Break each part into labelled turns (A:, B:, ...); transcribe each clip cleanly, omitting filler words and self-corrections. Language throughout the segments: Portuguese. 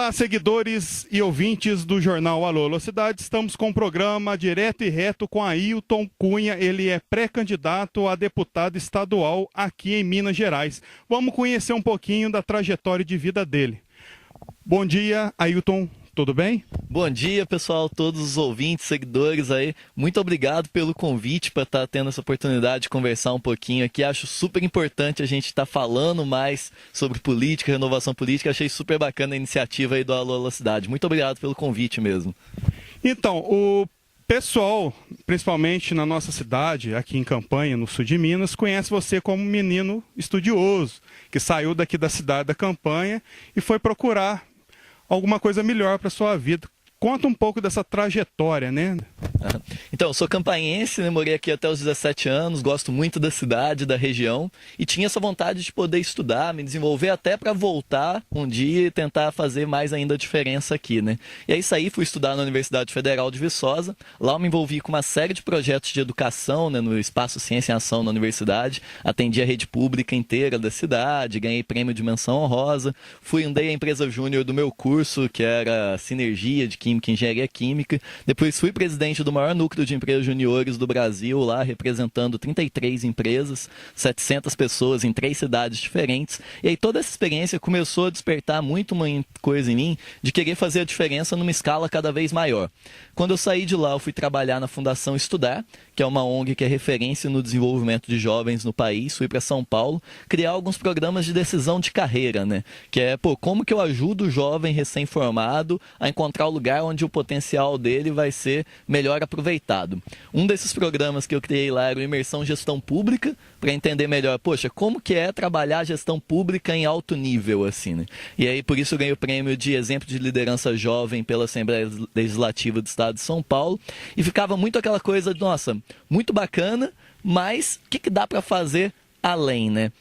A: Olá, seguidores e ouvintes do jornal Alô, Alô Cidade. Estamos com um programa direto e reto com Ailton Cunha. Ele é pré-candidato a deputado estadual aqui em Minas Gerais. Vamos conhecer um pouquinho da trajetória de vida dele. Bom dia, Ailton. Tudo bem?
B: Bom dia, pessoal, todos os ouvintes, seguidores aí. Muito obrigado pelo convite para estar tendo essa oportunidade de conversar um pouquinho aqui. Acho super importante a gente estar falando mais sobre política, renovação política. Achei super bacana a iniciativa aí do Alô Alô Cidade. Muito obrigado pelo convite mesmo.
A: Então, o pessoal, principalmente na nossa cidade, aqui em Campanha, no sul de Minas, conhece você como um menino estudioso, que saiu daqui da cidade da Campanha e foi procurar alguma coisa melhor para sua vida. Conta um pouco dessa trajetória, né?
B: Então, eu sou campaense, né? Morei aqui até os 17 anos, gosto muito da cidade, da região, e tinha essa vontade de poder estudar, me desenvolver até para voltar um dia e tentar fazer mais ainda a diferença aqui, né? E aí saí, fui estudar na Universidade Federal de Viçosa. Lá eu me envolvi com uma série de projetos de educação, né, no Espaço Ciência em Ação na universidade, atendi a rede pública inteira da cidade, ganhei prêmio de menção honrosa, fundei a empresa júnior do meu curso, que era Sinergia de Química e Engenharia Química. Depois fui presidente do maior núcleo de empresas juniores do Brasil, lá representando 33 empresas, 700 pessoas em 3 cidades diferentes. E aí toda essa experiência começou a despertar muito uma coisa em mim de querer fazer a diferença numa escala cada vez maior. Quando eu saí de lá, eu fui trabalhar na Fundação Estudar, que é uma ONG que é referência no desenvolvimento de jovens no país. Fui para São Paulo criar alguns programas de decisão de carreira, né? Que é, como que eu ajudo o jovem recém-formado a encontrar o lugar onde o potencial dele vai ser melhor aproveitado. Um desses programas que eu criei lá era o Imersão Gestão Pública, para entender melhor, como que é trabalhar gestão pública em alto nível, assim, né? E aí, por isso eu ganhei o prêmio de exemplo de liderança jovem pela Assembleia Legislativa do Estado de São Paulo, e ficava muito aquela coisa de, nossa, muito bacana, mas o que dá para fazer além, né?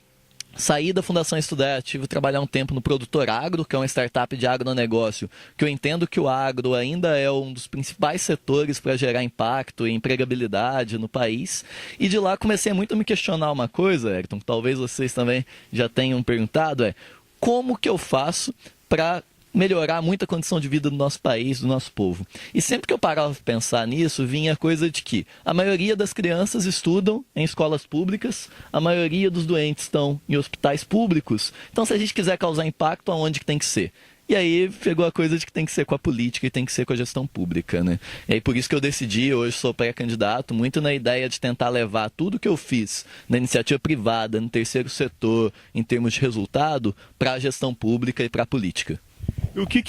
B: Saí da Fundação Estudar, tive que trabalhar um tempo no Produtor Agro, que é uma startup de agronegócio, que eu entendo que o agro ainda é um dos principais setores para gerar impacto e empregabilidade no país. E de lá comecei muito a me questionar uma coisa, Ayrton, que talvez vocês também já tenham perguntado, como que eu faço para melhorar muito a condição de vida do nosso país, do nosso povo. E sempre que eu parava para pensar nisso, vinha a coisa de que a maioria das crianças estudam em escolas públicas, a maioria dos doentes estão em hospitais públicos. Então, se a gente quiser causar impacto, aonde que tem que ser? E aí pegou a coisa de que tem que ser com a política e tem que ser com a gestão pública, né? E aí por isso que eu decidi, hoje sou pré-candidato, muito na ideia de tentar levar tudo que eu fiz na iniciativa privada, no terceiro setor, em termos de resultado, para a gestão pública e para a política.
A: O que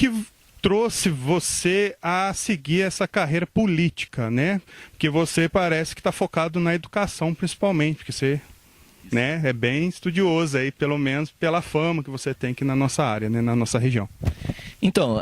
A: trouxe você a seguir essa carreira política, né? Porque você parece que está focado na educação principalmente, porque você, né, é bem estudioso aí, pelo menos pela fama que você tem aqui na nossa área, né, na nossa região.
B: Então,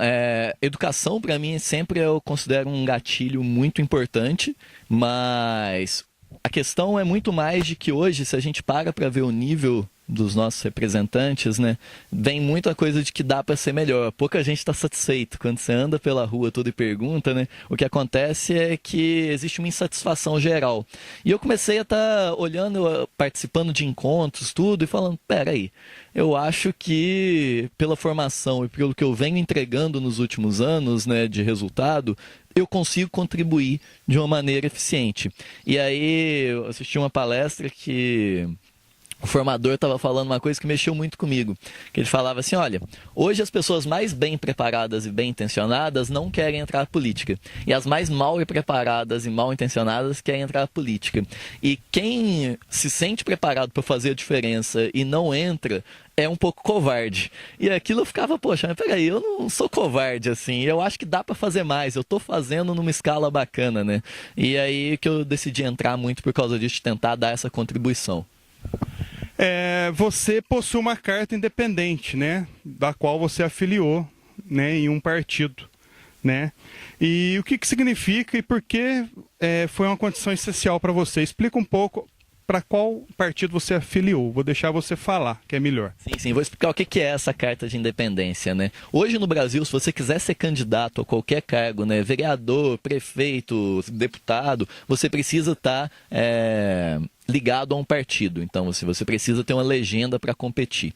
B: educação para mim sempre eu considero um gatilho muito importante, mas a questão é muito mais de que hoje, se a gente para ver o nível dos nossos representantes, né, vem muito a coisa de que dá para ser melhor. Pouca gente está satisfeito. Quando você anda pela rua tudo e pergunta, né, o que acontece é que existe uma insatisfação geral. E eu comecei a estar olhando, participando de encontros, tudo, e falando, peraí, eu acho que pela formação e pelo que eu venho entregando nos últimos anos, né, de resultado, eu consigo contribuir de uma maneira eficiente. E aí eu assisti uma palestra que o formador estava falando uma coisa que mexeu muito comigo, que ele falava assim, olha, hoje as pessoas mais bem preparadas e bem intencionadas não querem entrar na política, e as mais mal preparadas e mal intencionadas querem entrar na política. E quem se sente preparado para fazer a diferença e não entra, é um pouco covarde. E aquilo eu ficava, poxa, mas peraí, eu não sou covarde assim, eu acho que dá para fazer mais, eu tô fazendo numa escala bacana, né? E aí que eu decidi entrar muito por causa disso, de tentar dar essa contribuição.
A: Você possui uma carta independente, né, da qual você afiliou, né, em um partido, né? E o que significa e por que foi uma condição essencial para você? Explica um pouco para qual partido você afiliou. Vou deixar você falar, que é melhor.
B: Sim, vou explicar o que é essa carta de independência, né? Hoje no Brasil, se você quiser ser candidato a qualquer cargo, né, vereador, prefeito, deputado, você precisa estar ligado a um partido. Então, você precisa ter uma legenda para competir.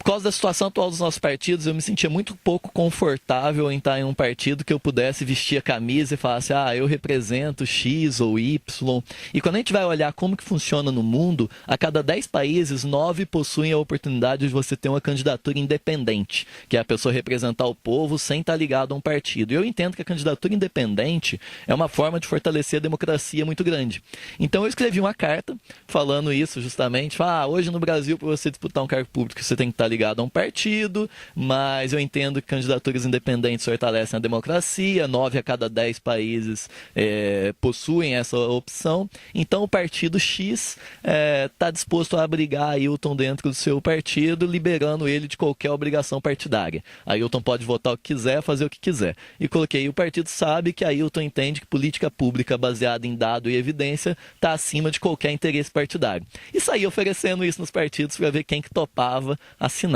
B: causa da situação atual dos nossos partidos, eu me sentia muito pouco confortável em estar em um partido que eu pudesse vestir a camisa e falar assim, eu represento X ou Y. E quando a gente vai olhar como que funciona no mundo, a cada 10 países, 9 possuem a oportunidade de você ter uma candidatura independente, que é a pessoa representar o povo sem estar ligado a um partido. E eu entendo que a candidatura independente é uma forma de fortalecer a democracia muito grande. Então eu escrevi uma carta falando isso justamente, hoje no Brasil, para você disputar um cargo público, você tem que estar ligado a um partido, mas eu entendo que candidaturas independentes fortalecem a democracia, 9 a cada 10 países possuem essa opção, então o partido X está disposto a abrigar Ailton dentro do seu partido, liberando ele de qualquer obrigação partidária. Ailton pode votar o que quiser, fazer o que quiser. E coloquei, o partido sabe que Ailton entende que política pública baseada em dado e evidência está acima de qualquer interesse partidário. E saí oferecendo isso nos partidos para ver quem que topava assinar.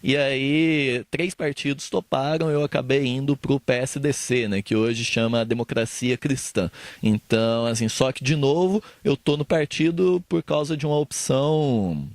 B: E aí, 3 partidos toparam, eu acabei indo para o PSDC, né, que hoje chama Democracia Cristã. Então, assim, só que, de novo, eu estou no partido por causa de uma opção...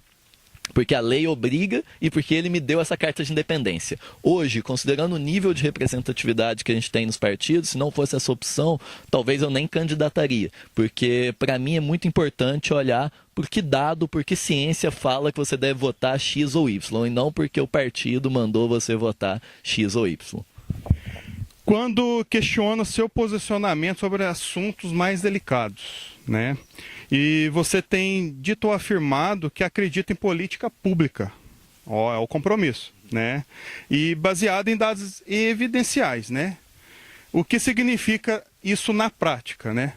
B: porque a lei obriga e porque ele me deu essa carta de independência. Hoje, considerando o nível de representatividade que a gente tem nos partidos, se não fosse essa opção, talvez eu nem candidataria. Porque, para mim, é muito importante olhar por que dado, por que ciência fala que você deve votar X ou Y, e não porque o partido mandou você votar X ou Y.
A: Quando questiona seu posicionamento sobre assuntos mais delicados, né? E você tem dito ou afirmado que acredita em política pública, é o compromisso, né? E baseado em dados evidenciais, né? O que significa isso na prática, né?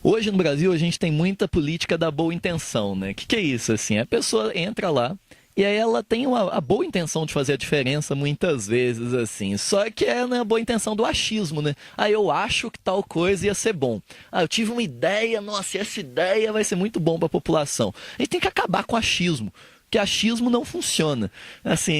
B: Hoje no Brasil a gente tem muita política da boa intenção, né? O que é isso, assim? A pessoa entra lá, e aí ela tem a boa intenção de fazer a diferença muitas vezes, assim. Só que é a boa intenção do achismo, né? Eu acho que tal coisa ia ser bom. Eu tive uma ideia, nossa, essa ideia vai ser muito bom para a população. A gente tem que acabar com o achismo. Que achismo não funciona. Assim,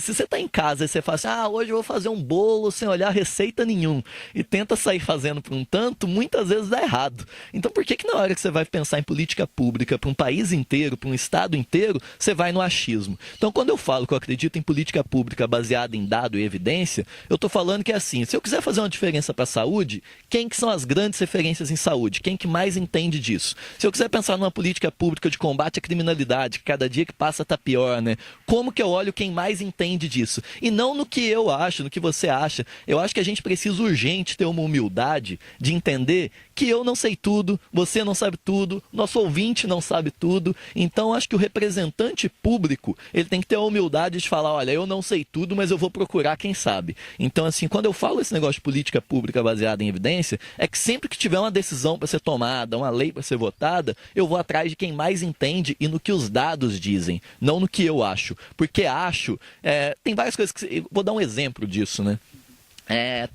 B: se você está em casa e você fala assim, hoje eu vou fazer um bolo sem olhar receita nenhum, e tenta sair fazendo por um tanto, muitas vezes dá errado. Então por que na hora que você vai pensar em política pública para um país inteiro, para um estado inteiro, você vai no achismo? Então quando eu falo que eu acredito em política pública baseada em dado e evidência, eu estou falando que é assim, se eu quiser fazer uma diferença para a saúde, quem que são as grandes referências em saúde? Quem que mais entende disso? Se eu quiser pensar numa política pública de combate à criminalidade, que cada dia que passa tá pior, né? Como que eu olho quem mais entende disso? E não no que eu acho, no que você acha. Eu acho que a gente precisa urgente ter uma humildade de entender que eu não sei tudo, você não sabe tudo, nosso ouvinte não sabe tudo. Então, acho que o representante público, ele tem que ter a humildade de falar, olha, eu não sei tudo, mas eu vou procurar quem sabe. Então, assim, quando eu falo esse negócio de política pública baseada em evidência, é que sempre que tiver uma decisão para ser tomada, uma lei para ser votada, eu vou atrás de quem mais entende e no que os dados dizem, não no que eu acho. Porque acho, tem várias coisas que... Vou dar um exemplo disso, né?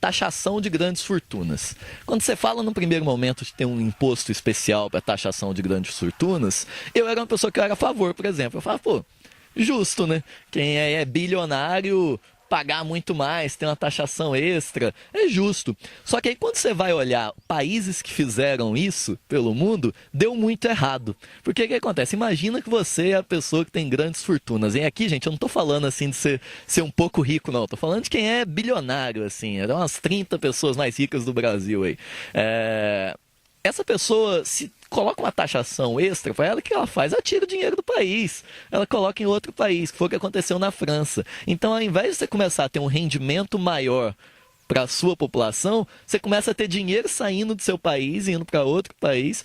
B: Taxação de grandes fortunas. Quando você fala no primeiro momento de ter um imposto especial para taxação de grandes fortunas, eu era uma pessoa que era a favor, por exemplo. Eu falava, justo, né? Quem é bilionário pagar muito mais, ter uma taxação extra, é justo. Só que aí quando você vai olhar países que fizeram isso pelo mundo, deu muito errado. Porque o que acontece? Imagina que você é a pessoa que tem grandes fortunas. E aqui, gente, eu não estou falando assim de ser um pouco rico, não. Estou falando de quem é bilionário, assim. Eram umas 30 pessoas mais ricas do Brasil aí. Essa pessoa, se coloca uma taxação extra para ela, o que ela faz? Ela tira o dinheiro do país, ela coloca em outro país, que foi o que aconteceu na França. Então, ao invés de você começar a ter um rendimento maior para a sua população, você começa a ter dinheiro saindo do seu país, indo para outro país,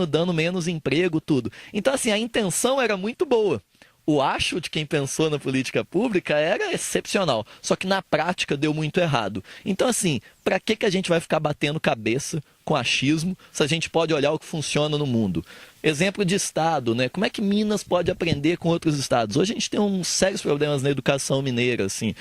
B: dando menos emprego, tudo. Então, assim, a intenção era muito boa. O acho de quem pensou na política pública era excepcional, só que na prática deu muito errado. Então, assim, para que a gente vai ficar batendo cabeça com achismo se a gente pode olhar o que funciona no mundo? Exemplo de estado, né? Como é que Minas pode aprender com outros estados? Hoje a gente tem uns sérios problemas na educação mineira, assim,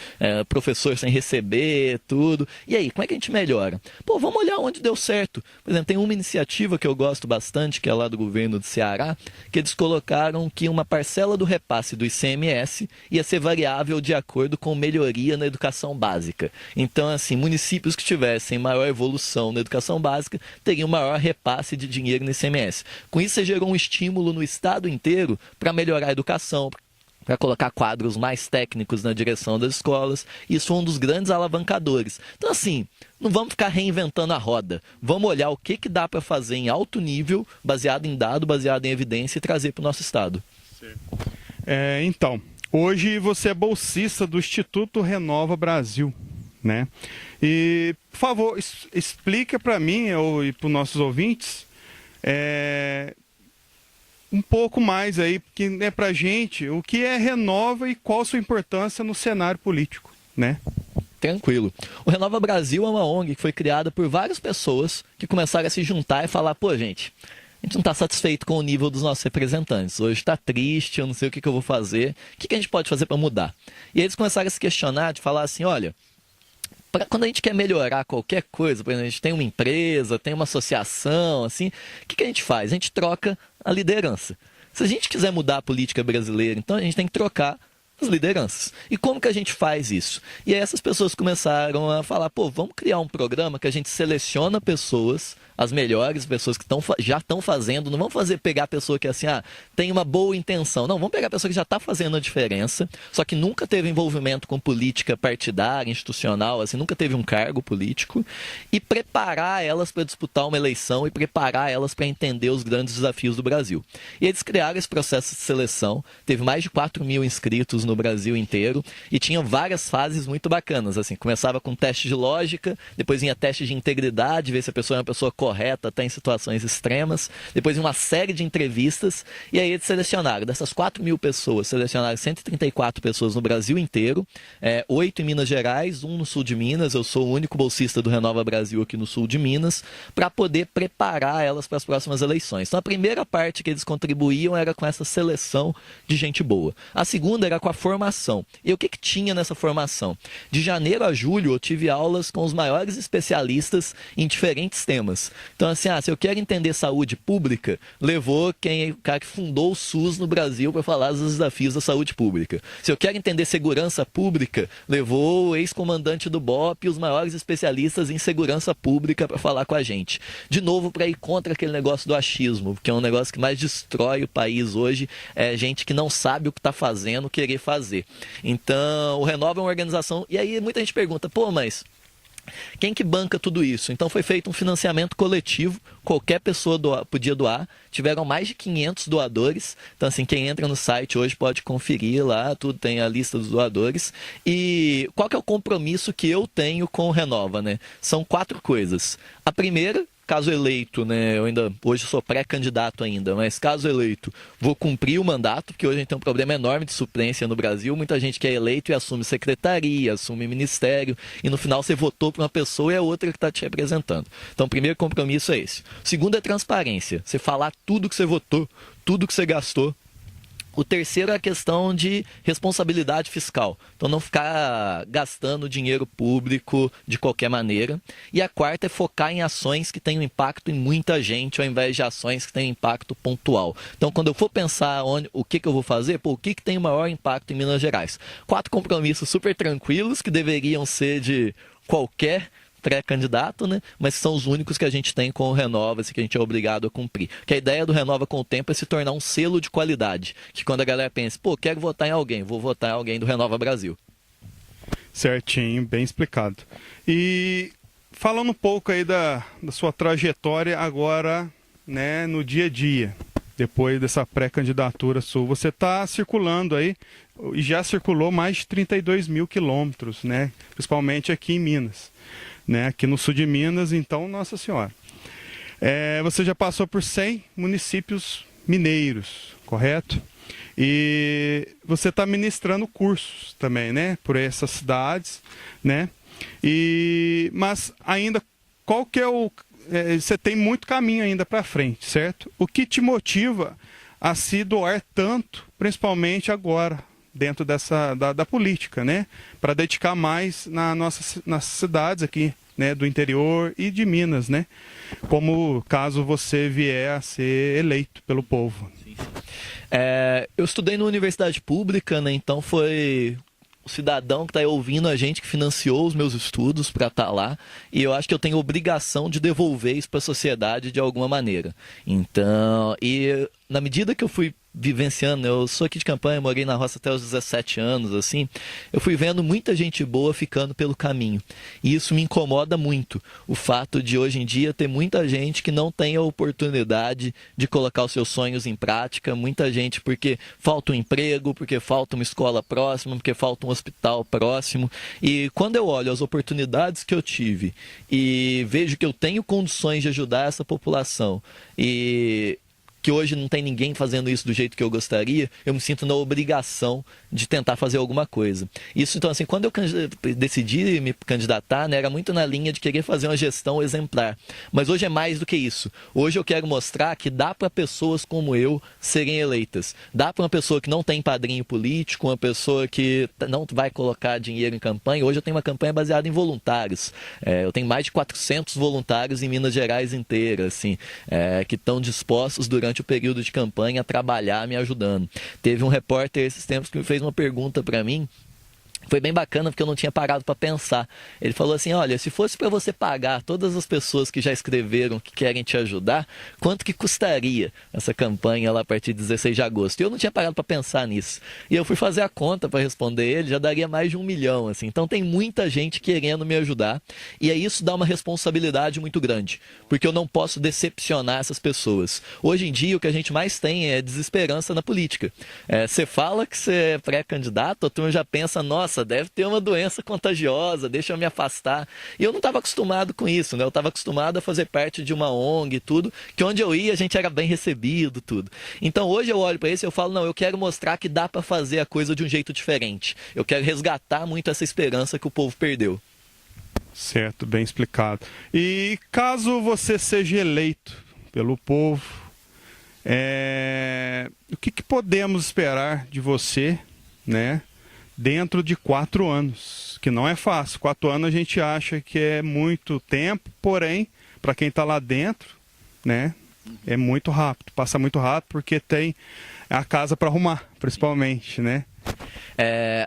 B: professor sem receber, tudo. E aí, como é que a gente melhora? Vamos olhar onde deu certo. Por exemplo, tem uma iniciativa que eu gosto bastante, que é lá do governo do Ceará, que eles colocaram que uma parcela do repasse do ICMS ia ser variável de acordo com melhoria na educação básica. Então, assim, municípios que tivessem maior evolução na educação básica teriam maior repasse de dinheiro no ICMS. Com isso, você gerou um estímulo no estado inteiro para melhorar a educação, para colocar quadros mais técnicos na direção das escolas. Isso foi um dos grandes alavancadores. Então, assim, não vamos ficar reinventando a roda. Vamos olhar o que dá para fazer em alto nível, baseado em dado, baseado em evidência, e trazer para o nosso estado.
A: Então, hoje você é bolsista do Instituto Renova Brasil, né? E, por favor, explica para mim e para os nossos ouvintes um pouco mais aí, porque é para a gente, o que é Renova e qual a sua importância no cenário político, né?
B: Tranquilo. O Renova Brasil é uma ONG que foi criada por várias pessoas que começaram a se juntar e falar, pô, gente, a gente não está satisfeito com o nível dos nossos representantes. Hoje está triste, eu não sei o que eu vou fazer. O que a gente pode fazer para mudar? E eles começaram a se questionar, de falar assim, olha, quando a gente quer melhorar qualquer coisa, por exemplo, a gente tem uma empresa, tem uma associação, assim, o que a gente faz? A gente troca a liderança. Se a gente quiser mudar a política brasileira, então a gente tem que trocar as lideranças. E como que a gente faz isso? E aí essas pessoas começaram a falar, pô, vamos criar um programa que a gente seleciona pessoas, as melhores pessoas que já estão fazendo, não vamos pegar a pessoa que assim, tem uma boa intenção. Não, vamos pegar a pessoa que já está fazendo a diferença, só que nunca teve envolvimento com política partidária, institucional, assim, nunca teve um cargo político, e preparar elas para disputar uma eleição e preparar elas para entender os grandes desafios do Brasil. E eles criaram esse processo de seleção, teve mais de 4.000 inscritos no Brasil inteiro, e tinha várias fases muito bacanas, assim, começava com teste de lógica, depois vinha teste de integridade, ver se a pessoa é uma pessoa correta até em situações extremas, depois uma série de entrevistas, e aí eles selecionaram, dessas 4.000 pessoas, selecionaram 134 pessoas no Brasil inteiro, 8 em Minas Gerais, 1 no sul de Minas, eu sou o único bolsista do Renova Brasil aqui no sul de Minas, para poder preparar elas para as próximas eleições. Então a primeira parte que eles contribuíam era com essa seleção de gente boa. A segunda era com a formação. E o que tinha nessa formação? De janeiro a julho eu tive aulas com os maiores especialistas em diferentes temas. Então, assim, se eu quero entender saúde pública, levou o cara que fundou o SUS no Brasil para falar dos desafios da saúde pública. Se eu quero entender segurança pública, levou o ex-comandante do BOP e os maiores especialistas em segurança pública para falar com a gente. De novo, para ir contra aquele negócio do achismo, que é um negócio que mais destrói o país hoje, é gente que não sabe o que está fazendo, querer fazer. Então, o Renova é uma organização, e aí muita gente pergunta, pô, mas quem que banca tudo isso? Então foi feito um financiamento coletivo, qualquer pessoa podia doar, tiveram mais de 500 doadores, então assim, quem entra no site hoje pode conferir lá, tudo tem a lista dos doadores. E qual que é o compromisso que eu tenho com o Renova, né? São 4 coisas. A primeira, caso eleito, né, hoje sou pré-candidato ainda, mas caso eleito, vou cumprir o mandato, porque hoje a gente tem um problema enorme de suplência no Brasil, muita gente que é eleito e assume secretaria, assume ministério, e no final você votou para uma pessoa e é outra que está te representando. Então o primeiro compromisso é esse. O segundo é transparência, você falar tudo que você votou, tudo que você gastou. O terceiro é a questão de responsabilidade fiscal. Então, não ficar gastando dinheiro público de qualquer maneira. E a quarta é focar em ações que tenham impacto em muita gente, ao invés de ações que tenham impacto pontual. Então, quando eu for pensar o que eu vou fazer, o que tem o maior impacto em Minas Gerais? 4 compromissos super tranquilos, que deveriam ser de qualquer pré-candidato, né? Mas são os únicos que a gente tem com o Renova, que a gente é obrigado a cumprir. Que a ideia do Renova com o tempo é se tornar um selo de qualidade. Que quando a galera pensa, quero votar em alguém, vou votar em alguém do Renova Brasil.
A: Certinho, bem explicado. E falando um pouco aí da sua trajetória agora, né, no dia a dia, depois dessa pré-candidatura sua, você está circulando aí, e já circulou mais de 32.000 quilômetros, né, principalmente aqui em Minas. Né, aqui no sul de Minas, então, Nossa Senhora. Você já passou por 100 municípios mineiros, correto? E você está ministrando cursos também, né, por essas cidades, né? Mas ainda, qual que é você tem muito caminho ainda para frente, certo? O que te motiva a se doar tanto, principalmente agora, dentro da política, né? Para dedicar mais nas cidades aqui, né, do interior e de Minas, né? Como caso você vier a ser eleito pelo povo.
B: Sim. Eu estudei na universidade pública, né? Então foi o cidadão que está aí ouvindo a gente que financiou os meus estudos para estar lá, e eu acho que eu tenho obrigação de devolver isso para a sociedade de alguma maneira. Então, na medida que eu fui vivenciando, eu sou aqui de Campanha, morei na roça até os 17 anos, assim, eu fui vendo muita gente boa ficando pelo caminho. E isso me incomoda muito, o fato de hoje em dia ter muita gente que não tem a oportunidade de colocar os seus sonhos em prática, muita gente porque falta um emprego, porque falta uma escola próxima, porque falta um hospital próximo. E quando eu olho as oportunidades que eu tive e vejo que eu tenho condições de ajudar essa população e que hoje não tem ninguém fazendo isso do jeito que eu gostaria, eu me sinto na obrigação de tentar fazer alguma coisa. Isso, então, assim, quando eu decidi me candidatar, né, era muito na linha de querer fazer uma gestão exemplar. Mas hoje é mais do que isso. Hoje eu quero mostrar que dá para pessoas como eu serem eleitas. Dá para uma pessoa que não tem padrinho político, uma pessoa que não vai colocar dinheiro em campanha. Hoje eu tenho uma campanha baseada em voluntários. Eu tenho mais de 400 voluntários em Minas Gerais inteira, assim, que estão dispostos durante o período de campanha a trabalhar me ajudando. Teve um repórter esses tempos que me fez uma pergunta para mim. Foi bem bacana porque eu não tinha parado para pensar. Ele falou assim, olha, se fosse para você pagar todas as pessoas que já escreveram que querem te ajudar, quanto que custaria essa campanha lá a partir de 16 de agosto? E eu não tinha parado para pensar nisso. E eu fui fazer a conta para responder ele, já daria mais de 1 milhão. Assim. Então tem muita gente querendo me ajudar. E aí isso dá uma responsabilidade muito grande, porque eu não posso decepcionar essas pessoas. Hoje em dia o que a gente mais tem é desesperança na política. Você fala que você é pré-candidato, a turma já pensa, nossa, deve ter uma doença contagiosa, deixa eu me afastar. E eu não estava acostumado com isso, né? Eu estava acostumado a fazer parte de uma ONG e tudo, que onde eu ia a gente era bem recebido, tudo. Então hoje eu olho para isso e eu falo, não, eu quero mostrar que dá para fazer a coisa de um jeito diferente. Eu quero resgatar muito essa esperança que o povo perdeu.
A: Certo, bem explicado. E caso você seja eleito pelo povo, o que podemos esperar de você, né? Dentro de 4 anos, que não é fácil. 4 anos a gente acha que é muito tempo, porém, para quem está lá dentro, né, é muito rápido, passa muito rápido porque tem a casa para arrumar, principalmente, né?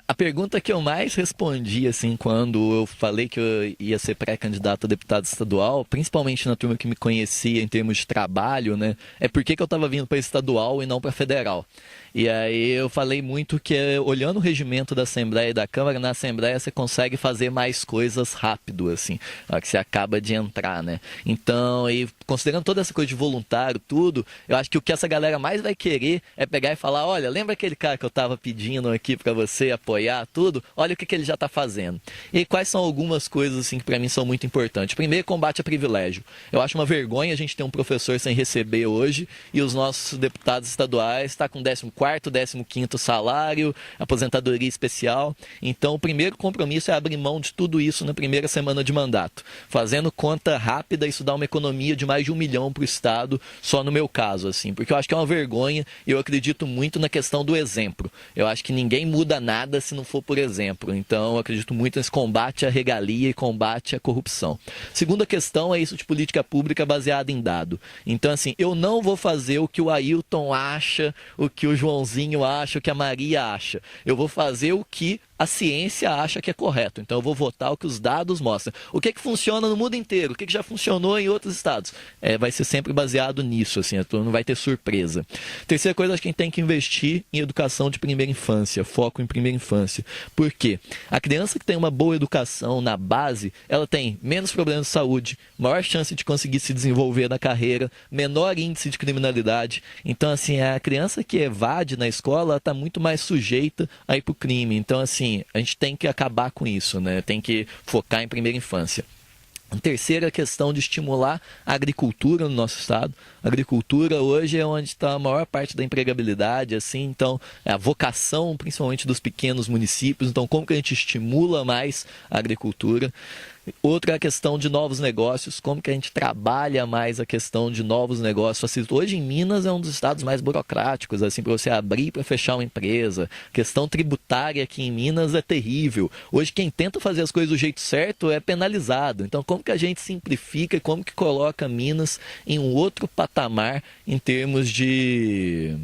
B: A pergunta que eu mais respondi, assim, quando eu falei que eu ia ser pré-candidato a deputado estadual, principalmente na turma que me conhecia em termos de trabalho, né, é por que eu estava vindo para estadual e não para federal. E aí eu falei muito que, olhando o regimento da Assembleia e da Câmara, na Assembleia você consegue fazer mais coisas rápido, assim, na hora que você acaba de entrar, né? Então, e considerando toda essa coisa de voluntário, tudo, eu acho que o que essa galera mais vai querer é pegar e falar, olha, lembra aquele cara que eu estava pedindo aqui para você apoiar, tudo? Olha o que ele já está fazendo. E quais são algumas coisas, assim, que para mim são muito importantes? Primeiro, combate a privilégio. Eu acho uma vergonha a gente ter um professor sem receber hoje e os nossos deputados estaduais estão com 14º, 15º salário, aposentadoria especial. Então, o primeiro compromisso é abrir mão de tudo isso na primeira semana de mandato. Fazendo conta rápida, isso dá uma economia de mais de 1 milhão para o Estado, só no meu caso, assim, porque eu acho que é uma vergonha e eu acredito muito na questão do exemplo. Eu acho que ninguém muda nada se não for por exemplo. Então, eu acredito muito nesse combate à regalia e combate à corrupção. Segunda questão é isso de política pública baseada em dado. Então, assim, eu não vou fazer o que o Ailton acha, o que o Joãozinho acha, o que a Maria acha. Eu vou fazer o que a ciência acha que é correto. Então eu vou votar o que os dados mostram. O que funciona no mundo inteiro? O que já funcionou em outros estados? Vai ser sempre baseado nisso, assim, não vai ter surpresa. Terceira coisa, acho que a gente tem que investir em educação de primeira infância, foco em primeira infância. Por quê? A criança que tem uma boa educação na base, ela tem menos problemas de saúde, maior chance de conseguir se desenvolver na carreira, menor índice de criminalidade. Então, assim, a criança que evade na escola está muito mais sujeita a ir para o crime. Então, assim, a gente tem que acabar com isso, né? Tem que focar em primeira infância. A terceira questão de estimular a agricultura no nosso estado. A agricultura hoje é onde está a maior parte da empregabilidade, assim, então é a vocação principalmente dos pequenos municípios. Então, como que a gente estimula mais a agricultura? Outra é a questão de novos negócios, como que a gente trabalha mais a questão de novos negócios. Hoje em Minas é um dos estados mais burocráticos, assim, para você abrir para fechar uma empresa. A questão tributária aqui em Minas é terrível. Hoje quem tenta fazer as coisas do jeito certo é penalizado. Então como que a gente simplifica e como que coloca Minas em um outro patamar em termos de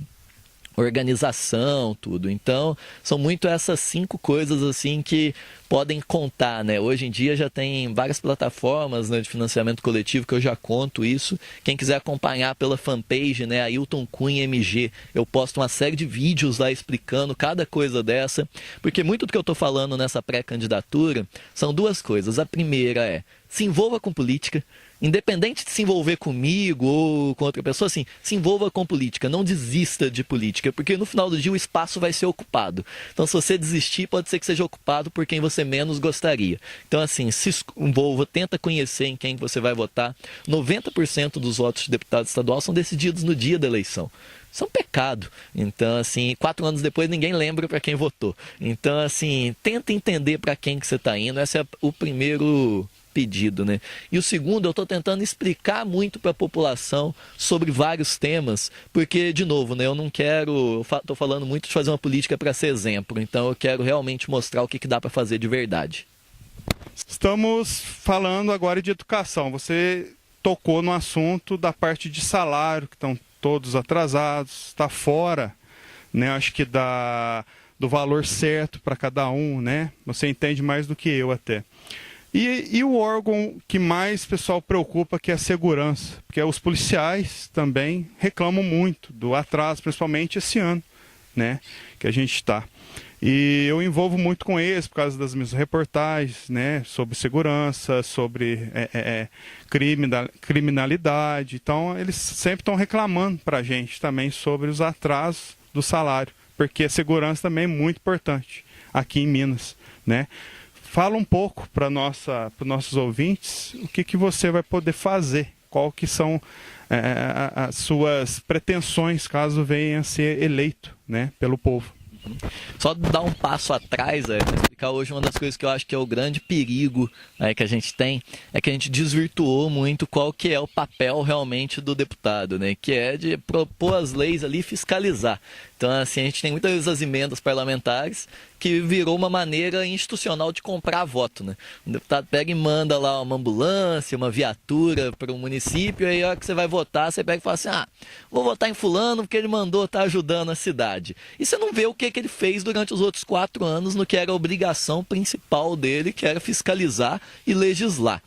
B: organização, tudo. Então, são muito essas 5 coisas assim que podem contar, né? Hoje em dia já tem várias plataformas, né, de financiamento coletivo que eu já conto isso. Quem quiser acompanhar pela fanpage, né, Ailton Cunha MG, eu posto uma série de vídeos lá explicando cada coisa dessa, porque muito do que eu estou falando nessa pré-candidatura são 2 coisas. A primeira é: se envolva com política. Independente de se envolver comigo ou com outra pessoa, assim, se envolva com política, não desista de política, porque no final do dia o espaço vai ser ocupado. Então, se você desistir, pode ser que seja ocupado por quem você menos gostaria. Então, assim, se envolva, tenta conhecer em quem você vai votar. 90% dos votos de deputado estadual são decididos no dia da eleição. Isso é um pecado. Então, assim, 4 anos depois ninguém lembra para quem votou. Então, assim, tenta entender para quem que você está indo. Esse é o primeiro pedido, né? E o segundo, eu estou tentando explicar muito para a população sobre vários temas, porque, de novo, né, eu não quero, estou falando muito de fazer uma política para ser exemplo, então eu quero realmente mostrar o que dá para fazer de verdade.
A: Estamos falando agora de educação. Você tocou no assunto da parte de salário, que estão todos atrasados, está fora, né? Acho que do valor certo para cada um, né? Você entende mais do que eu até. E o órgão que mais o pessoal preocupa, que é a segurança, porque os policiais também reclamam muito do atraso, principalmente esse ano, né, que a gente está. E eu envolvo muito com eles por causa das minhas reportagens, né, sobre segurança, sobre criminalidade. Então, eles sempre estão reclamando para a gente também sobre os atrasos do salário, porque a segurança também é muito importante aqui em Minas, né? Fala um pouco para os nossos ouvintes o que você vai poder fazer, qual que são as suas pretensões caso venha a ser eleito, né, pelo povo.
B: Só dar um passo atrás, para explicar hoje uma das coisas que eu acho que é o grande perigo que a gente tem, é que a gente desvirtuou muito qual que é o papel realmente do deputado, né? Que é de propor as leis ali e fiscalizar. Então, assim, a gente tem muitas vezes as emendas parlamentares que virou uma maneira institucional de comprar voto, né? O deputado pega e manda lá uma ambulância, uma viatura para o município, e aí a hora que você vai votar, você pega e fala assim: vou votar em fulano porque ele mandou estar ajudando a cidade. E você não vê o que ele fez durante os outros 4 anos no que era a obrigação principal dele, que era fiscalizar e legislar.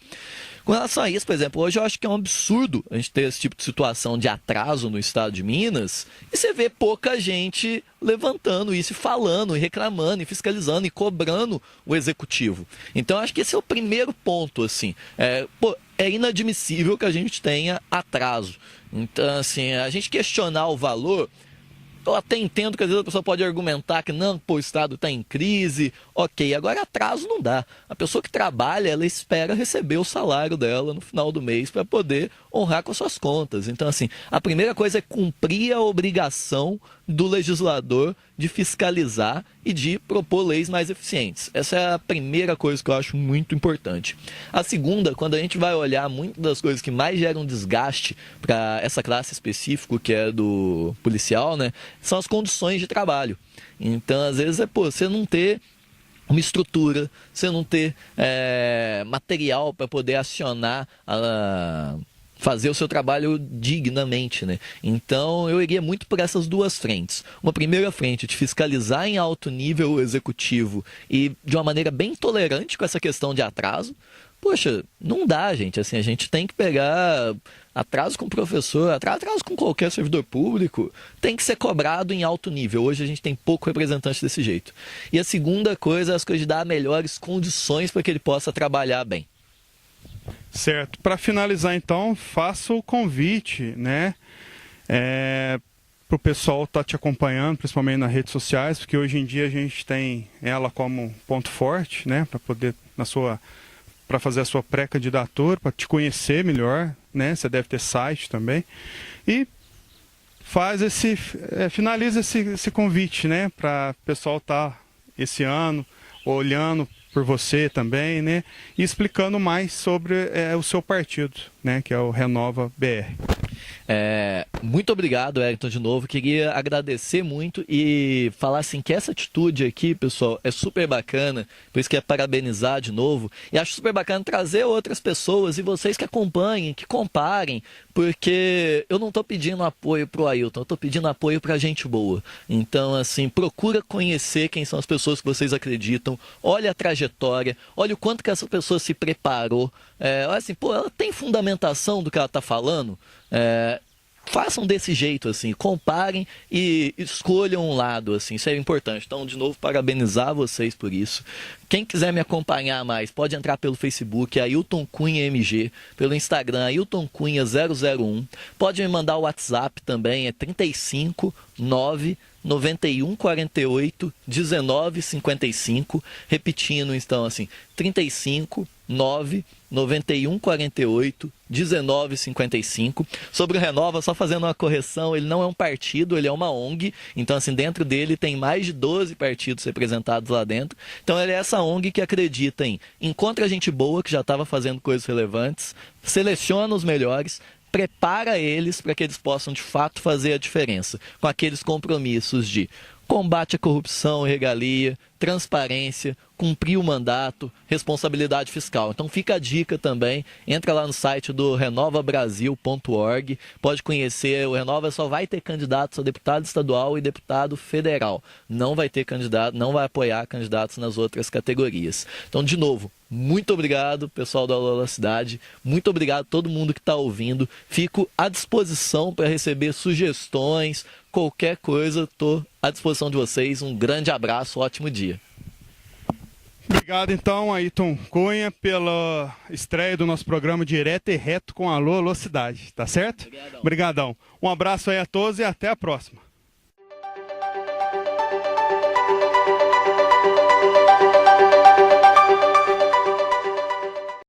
B: Com relação a isso, por exemplo, hoje eu acho que é um absurdo a gente ter esse tipo de situação de atraso no estado de Minas e você vê pouca gente levantando isso, e falando, e reclamando, e fiscalizando, e cobrando o executivo. Então, eu acho que esse é o primeiro ponto, assim. É inadmissível que a gente tenha atraso. Então, assim, a gente questionar o valor... Eu até entendo que às vezes a pessoa pode argumentar que não, o Estado está em crise, ok, agora atraso não dá. A pessoa que trabalha, ela espera receber o salário dela no final do mês para poder honrar com as suas contas. Então, assim, a primeira coisa é cumprir a obrigação do legislador de fiscalizar e de propor leis mais eficientes. Essa é a primeira coisa que eu acho muito importante. A segunda, quando a gente vai olhar muitas das coisas que mais geram desgaste para essa classe específica, que é do policial, né, são as condições de trabalho. Então, às vezes, você não ter uma estrutura, você não ter material para poder acionar fazer o seu trabalho dignamente, né? Então, eu iria muito por essas 2 frentes. Uma primeira frente de fiscalizar em alto nível o executivo e de uma maneira bem tolerante com essa questão de atraso. Poxa, não dá, gente. Assim, a gente tem que pegar atraso com professor, atraso com qualquer servidor público, tem que ser cobrado em alto nível. Hoje a gente tem pouco representante desse jeito. E a segunda coisa é as coisas de dar melhores condições para que ele possa trabalhar bem.
A: Certo. Para finalizar, então, faço o convite, né, para o pessoal estar te acompanhando, principalmente nas redes sociais, porque hoje em dia a gente tem ela como ponto forte, né, para poder para fazer a sua pré-candidatura, para te conhecer melhor, né? Você deve ter site também. E finaliza esse convite, né, para o pessoal estar esse ano olhando por você também, né, e explicando mais sobre o seu partido, né, que é o Renova BR.
B: Muito obrigado, Wellington, de novo. Queria agradecer muito e falar assim que essa atitude aqui, pessoal, é super bacana. Por isso que é parabenizar de novo. E acho super bacana trazer outras pessoas e vocês que acompanhem, que comparem, porque eu não estou pedindo apoio pro Ailton, eu estou pedindo apoio pra gente boa. Então, assim, procura conhecer quem são as pessoas que vocês acreditam, olha a trajetória, olha o quanto que essa pessoa se preparou. Olha assim, pô, ela tem fundamentação do que ela está falando? Façam desse jeito, assim, comparem e escolham um lado, assim, isso é importante. Então, de novo, parabenizar vocês por isso. Quem quiser me acompanhar mais, pode entrar pelo Facebook, Ailton Cunha MG, pelo Instagram, Ailton Cunha 001. Pode me mandar o WhatsApp também, é 35 9 91 48 19 55. Repetindo, então, assim, 35 9 91 48 19 55. Sobre o Renova, só fazendo uma correção, ele não é um partido, ele é uma ONG. Então, assim, dentro dele tem mais de 12 partidos representados lá dentro. Então, ele é essa ONG que acredita em encontra gente boa, que já estava fazendo coisas relevantes, seleciona os melhores, prepara eles para que eles possam de fato fazer a diferença, com aqueles compromissos de combate à corrupção e regalia, transparência, cumprir o mandato, responsabilidade fiscal. Então fica a dica também, entra lá no site do renovabrasil.org, pode conhecer, o Renova só vai ter candidatos a deputado estadual e deputado federal. Não vai ter candidato, não vai apoiar candidatos nas outras categorias. Então, de novo, muito obrigado, pessoal do Alô Cidade, muito obrigado a todo mundo que está ouvindo. Fico à disposição para receber sugestões, qualquer coisa, estou à disposição de vocês. Um grande abraço, ótimo dia.
A: Obrigado, então, Ailton Cunha, pela estreia do nosso programa Direto e Reto com Alô Cidade, tá certo? Obrigadão. Um abraço aí a todos e até a próxima.